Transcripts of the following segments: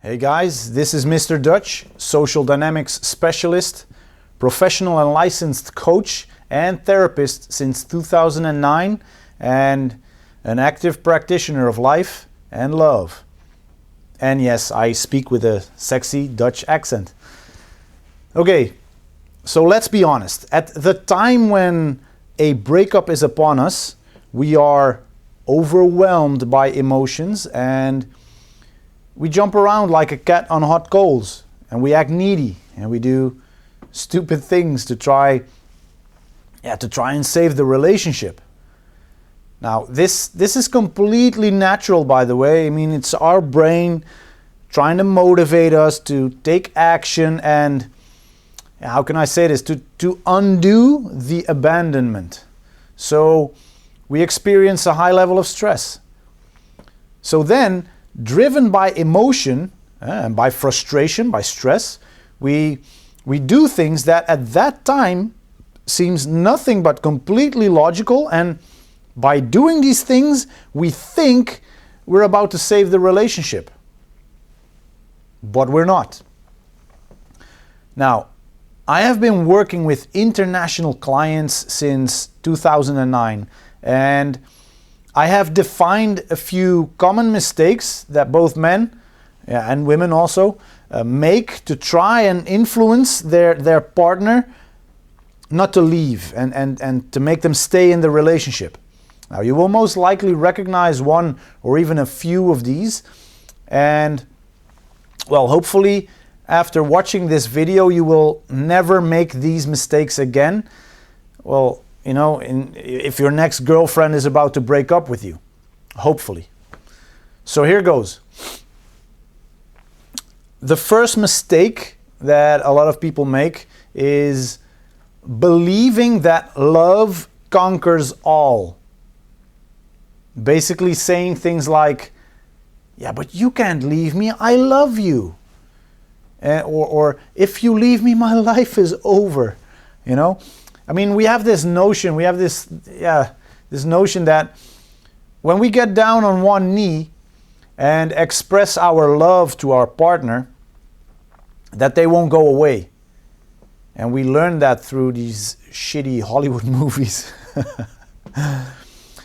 Hey guys, this is Mr. Dutch, social dynamics specialist, professional and licensed coach and therapist since 2009 and an active practitioner of life and love. And yes, I speak with a sexy Dutch accent. Okay, so let's be honest. At the time when a breakup is upon us, we are overwhelmed by emotions and we jump around like a cat on hot coals, and we act needy, and we do stupid things to try and save the relationship. Now, this is completely natural, by the way. I mean, it's our brain trying to motivate us to take action and, how can I say this, to undo the abandonment. So we experience a high level of stress. So then, driven by emotion and by frustration, by stress, we do things that at that time seems nothing but completely logical, and by doing these things we think we're about to save the relationship. But we're not. Now, I have been working with international clients since 2009, and I have defined a few common mistakes that both men and women also make to try and influence their partner not to leave and to make them stay in the relationship. Now, you will most likely recognize one or even a few of these, and well, hopefully after watching this video you will never make these mistakes again. Well, you know, if your next girlfriend is about to break up with you, hopefully. So here goes. The first mistake that a lot of people make is believing that love conquers all. Basically saying things like, yeah, but you can't leave me, I love you. Or if you leave me, my life is over, you know. I mean, we have this notion that when we get down on one knee and express our love to our partner, that they won't go away. And we learn that through these shitty Hollywood movies.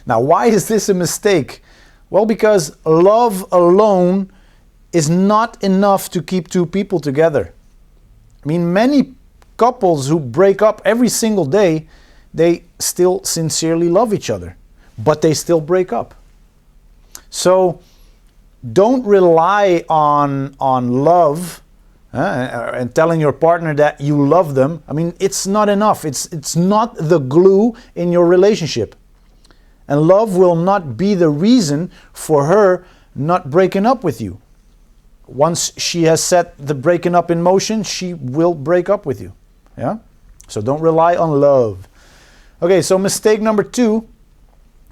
Now, why is this a mistake? Well, because love alone is not enough to keep two people together. I mean, many couples who break up every single day, they still sincerely love each other, but they still break up. So don't rely on love and telling your partner that you love them. I mean, it's not enough. It's not the glue in your relationship. And love will not be the reason for her not breaking up with you. Once she has set the breaking up in motion, she will break up with you. Yeah? So don't rely on love. Okay, so mistake number 2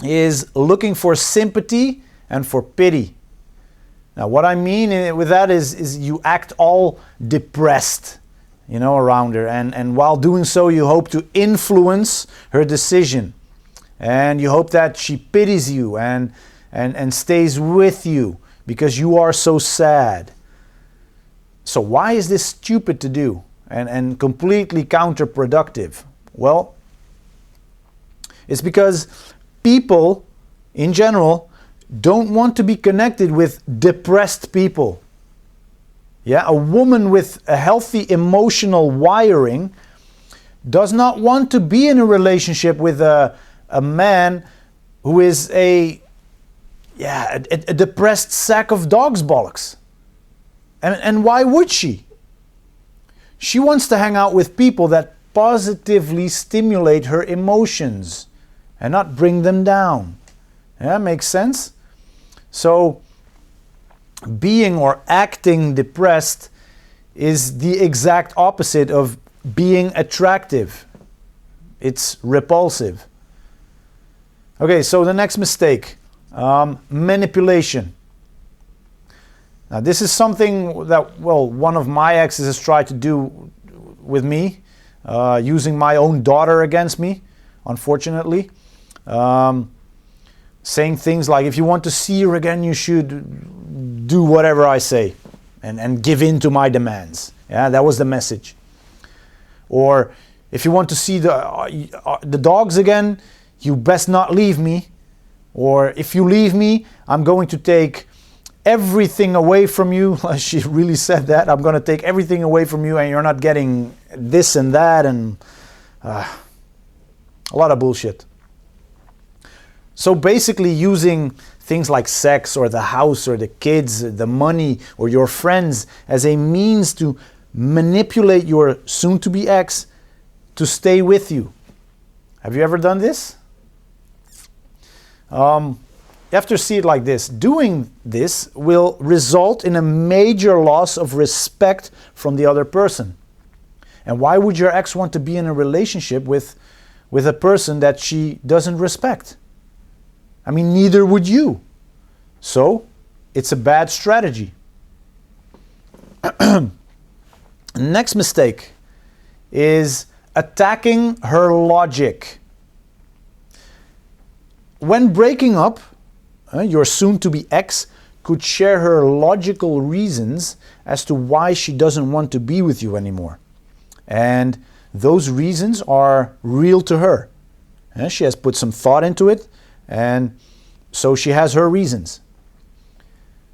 is looking for sympathy and for pity. Now, what I mean with that is you act all depressed, you know, around her. And while doing so, you hope to influence her decision. And you hope that she pities you and stays with you because you are so sad. So why is this stupid to do? And completely counterproductive? Well, it's because people in general don't want to be connected with depressed people. Yeah, a woman with a healthy emotional wiring does not want to be in a relationship with a man who is a depressed sack of dog's bollocks. And why would she? She wants to hang out with people that positively stimulate her emotions and not bring them down. Yeah, makes sense? So, being or acting depressed is the exact opposite of being attractive. It's repulsive. Okay, so the next mistake, manipulation. Now, this is something that, well, one of my exes has tried to do with me, using my own daughter against me, unfortunately. Saying things like, if you want to see her again, you should do whatever I say. and give in to my demands. Yeah, that was the message. Or if you want to see the dogs again, you best not leave me. Or if you leave me, I'm going to take everything away from you. She really said that. I'm going to take everything away from you and you're not getting this and that, and a lot of bullshit. So basically using things like sex or the house or the kids, the money or your friends as a means to manipulate your soon-to-be ex to stay with you. Have you ever done this? You have to see it like this. Doing this will result in a major loss of respect from the other person. And why would your ex want to be in a relationship with a person that she doesn't respect? I mean, neither would you. So, it's a bad strategy. Next mistake is attacking her logic. When breaking up, your soon-to-be ex could share her logical reasons as to why she doesn't want to be with you anymore. And those reasons are real to her. She has put some thought into it, and so she has her reasons.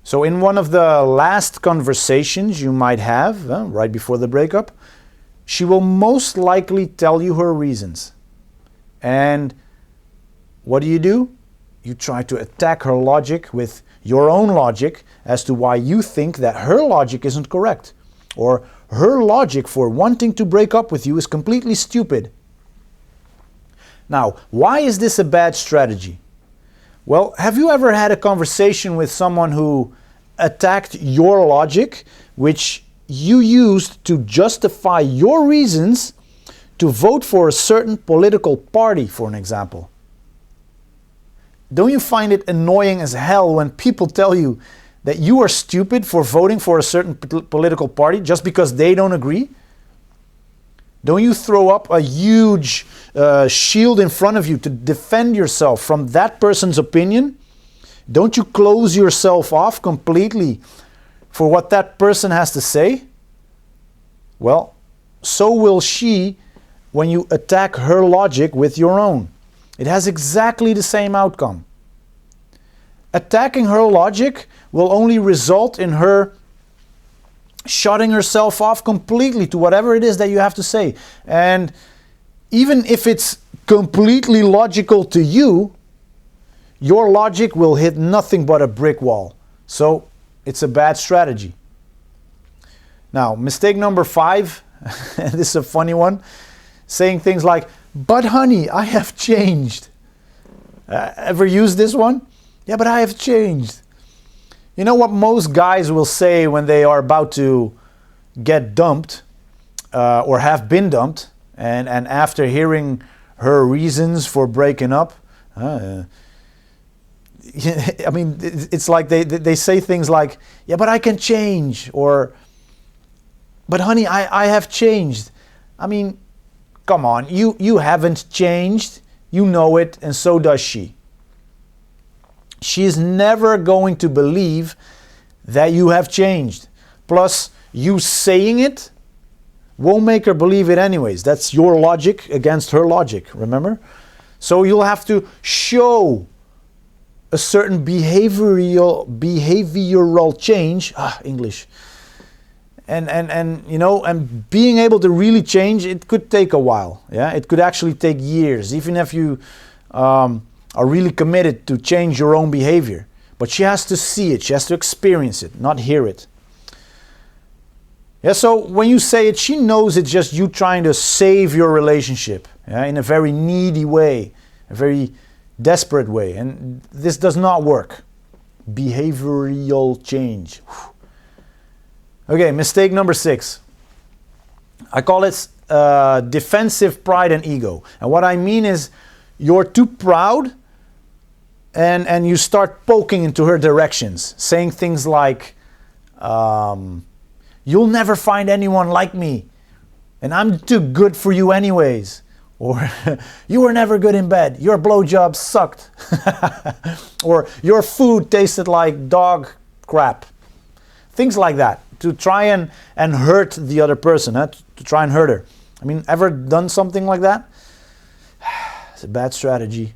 So in one of the last conversations you might have, right before the breakup, she will most likely tell you her reasons. And what do? You try to attack her logic with your own logic as to why you think that her logic isn't correct, or her logic for wanting to break up with you is completely stupid. Now, why is this a bad strategy? Well, have you ever had a conversation with someone who attacked your logic, which you used to justify your reasons to vote for a certain political party, for an example? Don't you find it annoying as hell when people tell you that you are stupid for voting for a certain political party just because they don't agree? Don't you throw up a huge shield in front of you to defend yourself from that person's opinion? Don't you close yourself off completely for what that person has to say? Well, so will she when you attack her logic with your own. It has exactly the same outcome. Attacking her logic will only result in her shutting herself off completely to whatever it is that you have to say. And even if it's completely logical to you, your logic will hit nothing but a brick wall. So it's a bad strategy. Now, mistake number 5, and this is a funny one, saying things like, "But honey, I have changed." Ever used this one? "Yeah, but I have changed." You know what most guys will say when they are about to get dumped or have been dumped, and after hearing her reasons for breaking up, I mean, it's like they say things like, "Yeah, but I can change," or "But honey, I have changed." I mean, come on, you haven't changed. You know it, and so does she. She is never going to believe that you have changed. Plus, you saying it won't make her believe it anyways. That's your logic against her logic, remember? So you'll have to show a certain behavioral change. English. And you know, and being able to really change, it could take a while. Yeah, it could actually take years, even if you are really committed to change your own behavior. But she has to see it, she has to experience it, not hear it. Yeah, so when you say it, she knows it's just you trying to save your relationship, yeah, in a very needy way, a very desperate way. And this does not work. Behavioral change. Okay, mistake number 6. I call it defensive pride and ego. And what I mean is you're too proud and you start poking into her directions, saying things like, "You'll never find anyone like me, and I'm too good for you anyways," or "You were never good in bed, your blowjob sucked," or "Your food tasted like dog crap." Things like that, to try and hurt the other person, to try and hurt her. I mean, ever done something like that? It's a bad strategy.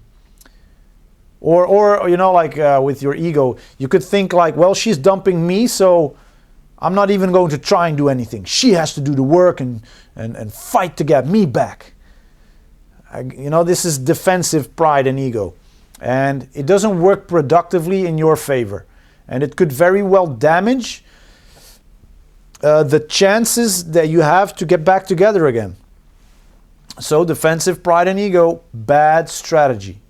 Or you know, like with your ego, you could think like, well, she's dumping me, so I'm not even going to try and do anything. She has to do the work and fight to get me back. You know, this is defensive pride and ego. And it doesn't work productively in your favor. And it could very well damage the chances that you have to get back together again. So defensive pride and ego, bad strategy.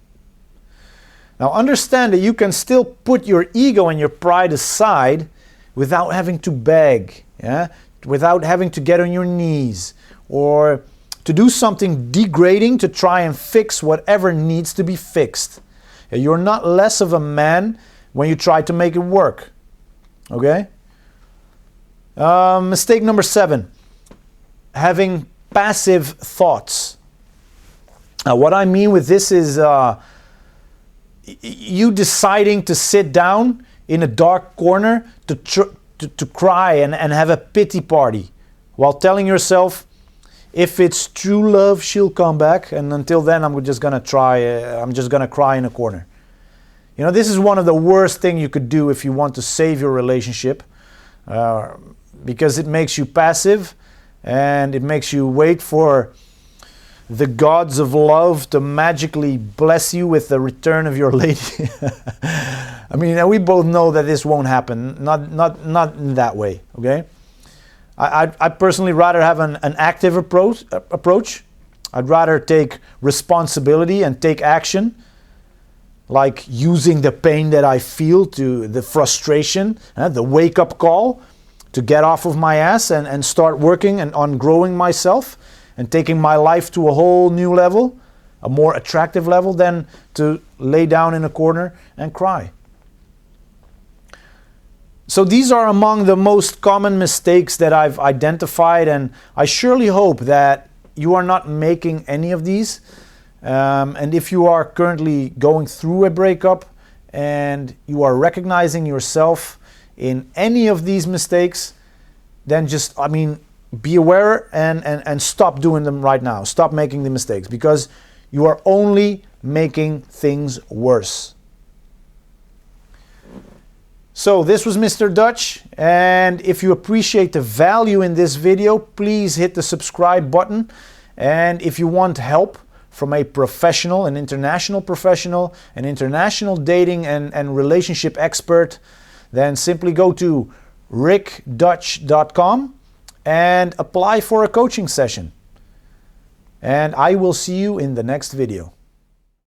Now understand that you can still put your ego and your pride aside without having to beg, without having to get on your knees or to do something degrading to try and fix whatever needs to be fixed. You're not less of a man when you try to make it work. Okay? Mistake number 7, having passive thoughts. Now, what I mean with this is you deciding to sit down in a dark corner to cry and have a pity party while telling yourself, if it's true love, she'll come back, and until then I'm just gonna cry in a corner. You know, this is one of the worst things you could do if you want to save your relationship, because it makes you passive and it makes you wait for the gods of love to magically bless you with the return of your lady. I mean, we both know that this won't happen, not in that way, okay? I personally rather have an active approach. I'd rather take responsibility and take action, like using the pain that I feel, to the frustration, the wake-up call, to get off of my ass and start working and on growing myself and taking my life to a whole new level, a more attractive level, than to lay down in a corner and cry. So these are among the most common mistakes that I've identified, and I surely hope that you are not making any of these. And if you are currently going through a breakup and you are recognizing yourself in any of these mistakes, then just, be aware and stop doing them right now. Stop making the mistakes, because you are only making things worse. So this was Mr. Dutch, and if you appreciate the value in this video, please hit the subscribe button. And if you want help from a professional, an international professional, an international dating and relationship expert, then simply go to rickdutch.com and apply for a coaching session. And I will see you in the next video.